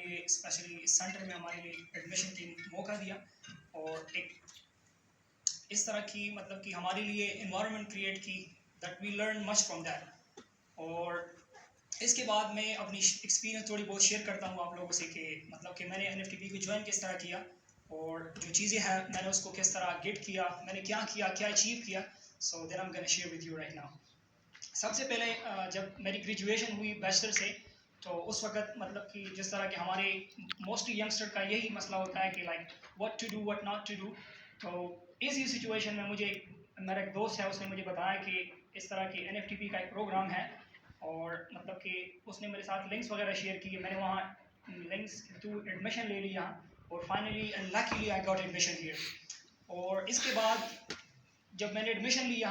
लिए स्पेशली इस सेंटर में हमारे लिए एडमिशन के मौका दिया और एक इस तरह की मतलब कि हमारे लिए इन्वायरमेंट क्रिएट की that we learn much from that. और इसके बाद मैं अपनी एक्सपीरियंस थोड़ी बहुत शेयर करता हूँ आप लोगों से कि मतलब कि मैंने NFTP को ज्वाइन किस तरह किया और जो चीज़ें हैं मैंने उसको किस तरह गेट किया, मैंने क्या किया, क्या अचीव किया। So then I am gonna share with you right now. सबसे पहले जब मेरी ग्रेजुएशन हुई बैचलर से, तो उस वक्त मतलब कि जिस तरह के हमारे मोस्टली यंगस्टर का यही मसला होता है कि like what to do what not to do. तो इसी सिचुएशन में मुझे मेरा एक दोस्त है, उसने मुझे बताया कि इस तरह की NFTP का एक प्रोग्राम है और मतलब कि उसने मेरे साथ लिंक्स वगैरह शेयर किए। मैंने वहाँ लिंक्स के थ्रू एडमिशन ले लिया और finally and luckily I got admission here. और इसके बाद जब मैंने एडमिशन लिया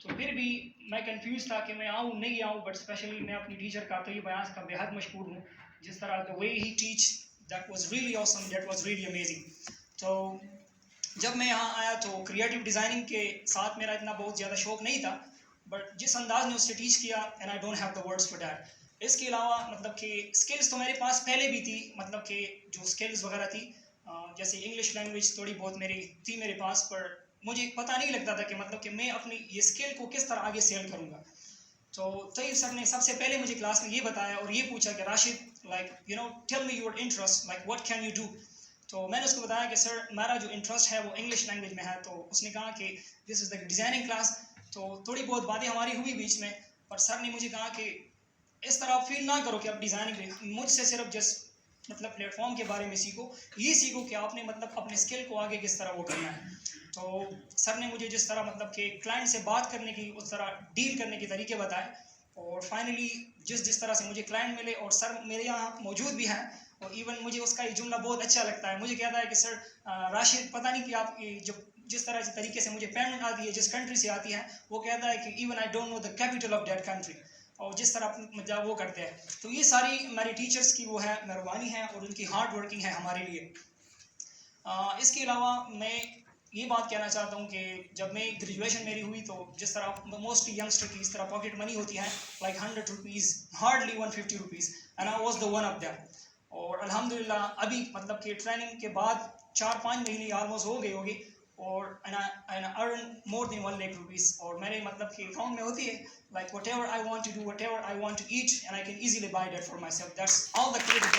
तो फिर भी मैं कंफ्यूज था कि मैं आऊँ नहीं आऊँ, बट स्पेशली मैं अपनी टीचर का तोयब बयास का बेहद मशहूर हूँ। जिस तरह the way he teach that was really awesome, that was really amazing. तो जब मैं यहाँ आया तो क्रिएटिव डिज़ाइनिंग के साथ मेरा इतना बहुत ज़्यादा शौक नहीं था, बट जिस अंदाज ने उससे टीच किया and I don't have the words for that. इसके अलावा मतलब कि स्किल्स तो मेरे पास पहले भी थी, मतलब कि जो स्किल्स वगैरह थी जैसे इंग्लिश लैंग्वेज थोड़ी बहुत मेरे पास, पर मुझे पता नहीं लगता था कि मतलब कि मैं अपनी ये स्किल को किस तरह आगे सेल करूँगा। तो तयब सर ने सबसे पहले मुझे क्लास में ये बताया और ये पूछा कि Rashid like you know tell me your interest, like what can you do. तो मैंने उसको बताया कि सर मेरा जो इंटरेस्ट है वो इंग्लिश लैंग्वेज में है। तो उसने कहा कि this is the designing class. तो थोड़ी बहुत बातें हमारी हुई बीच में, पर सर ने मुझे कहा कि इस तरह आप फील ना करो कि आप डिज़ाइनिंग मुझसे सिर्फ जस्ट मतलब प्लेटफॉर्म के बारे में सीखो, ये सीखो कि आपने मतलब अपने स्किल को आगे किस तरह वो करना है। तो सर ने मुझे जिस तरह मतलब कि क्लाइंट से बात करने की, उस तरह डील करने के तरीके बताए और फाइनली जिस तरह से मुझे क्लाइंट मिले और सर मेरे यहाँ मौजूद भी हैं और इवन मुझे उसका एक जुमला बहुत अच्छा लगता है। मुझे कहता है कि सर राशिद पता नहीं कि आप जो जिस तरह से तरीके से मुझे पेमेंट आती है, जिस कंट्री से आती है, वो कहता है कि even I don't know the capital of that country. और जिस तरह मतलब वो करते हैं, तो ये सारी हमारे टीचर्स की वो है मेहरबानी है और उनकी हार्ड वर्किंग है हमारे लिए। इसके अलावा मैं ये बात कहना चाहता हूँ कि जब मैं ग्रेजुएशन मेरी हुई तो जिस तरह मोस्टली यंगस्टर की इस तरह पॉकेट मनी होती है like 100 rupees, hardly 150 rupees, and I was the one of them. और अल्हम्दुलिल्लाह अभी मतलब कि ट्रेनिंग के बाद 4-5 महीने ऑलमोस्ट हो गए होंगे और and earn more than 1 lakh rupees. और मेरे मतलब कि अकाउंट में होती है like whatever I want to do, whatever I want to eat, and I can easily buy that for myself. That's all the credit.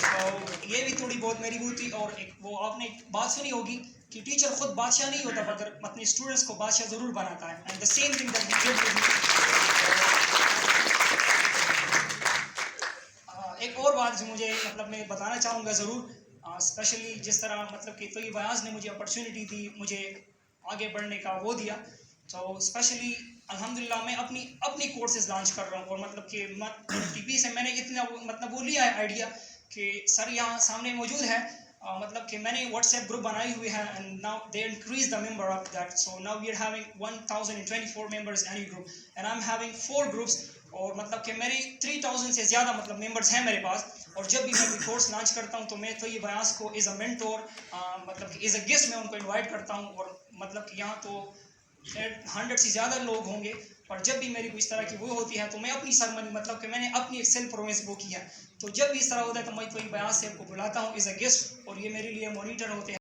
तो ये भी थोड़ी बहुत मेरी वो थी। और एक वो आपने एक बात सुनी होगी कि टीचर खुद बादशाह नहीं होता मगर अपने स्टूडेंट्स को बादशाह ज़रूर बनाता है, and the same thing that we did with me. एक और बात जो मुझे मतलब मैं बताना चाहूँगा ज़रूर, स्पेशली जिस तरह मतलब कि तोयब बयास ने मुझे अपॉर्चुनिटी दी, मुझे आगे बढ़ने का वो दिया। तो स्पेशली अल्हम्दुलिल्लाह मैं अपनी कोर्सेज लॉन्च कर रहा हूँ और मतलब कि NFTP से मैंने इतना मतलब वो लिया है आइडिया कि सर यहाँ सामने मौजूद है। मतलब कि मैंने व्हाट्सएप ग्रुप बनाई हुई है and now they increase the member of that. So now we are having 1024 members any group and I am having 4 groups. और मतलब कि मेरी 3000 से ज़्यादा मतलब मेंबर्स हैं मेरे पास। और जब भी मैं कोई कोर्स लॉन्च करता हूँ तो मैं तो ये बयास को एज अ मेंटोर मतलब कि एज अ गेस्ट मैं उनको इन्वाइट करता हूँ। और मतलब कि यहाँ तो 100 से ज़्यादा लोग होंगे, और जब भी मेरी कोई इस तरह की वो होती है तो मैं अपनी सरमनी मतलब कि मैंने अपनी एक सेल्फ प्रोमिस वो किया। तो जब भी इस तरह होता है तो मैं तो बयास से आपको बुलाता हूँ एज अ गेस्ट और ये मेरे लिए मॉनिटर होते हैं।